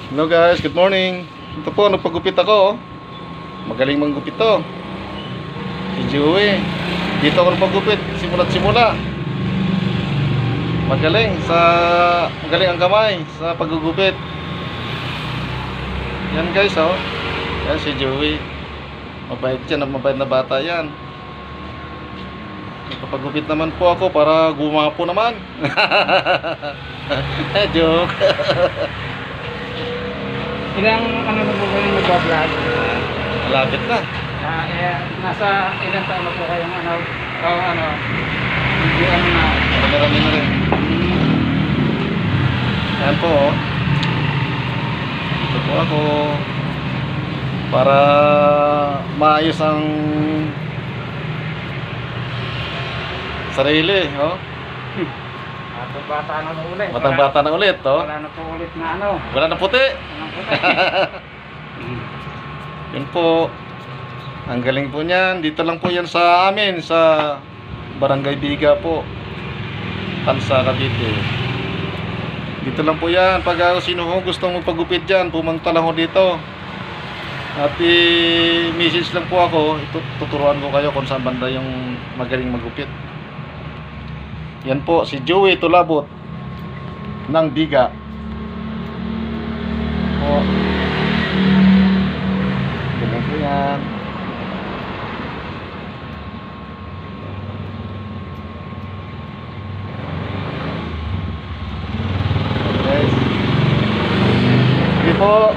Hello guys, good morning. Ito po, nagpagupit ako. Magaling manggupit to. Si Joey. Dito ako nagpagupit, simula't simula. Magaling ang kamay sa paggugupit. Yan guys, oh. Yan si Joey. Mabait yan, mabait na bata yan. Nagpapagupit naman po ako para gumapo naman. Joke. Ilang ano na po kayo nag-vlog? Malapit na. Nasa ilang taon na po kayong video na? Marami na rin. Ayan po, oh. Ito po ako para maayos ang sarili, oh. Bata na ulit. Batang-bata na ulit, oh. Wala na po ulit na ano. Wala na puti. Walang puti. Yun po. Ang galing po niyan. Dito lang po yan sa amin, sa Barangay Biga po, Tansa, Cavite. Dito lang po yan. Pag sino ho gustong magpagupit dyan, pumunta lang ho dito. At i-message lang po ako. Tuturuan ko kayo kung saan banda yung magaling magupit. Yan po, si Joey Tulabot ng Biga. O. Ganyan po yan. Okay. Sige po.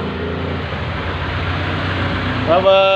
Bye-bye.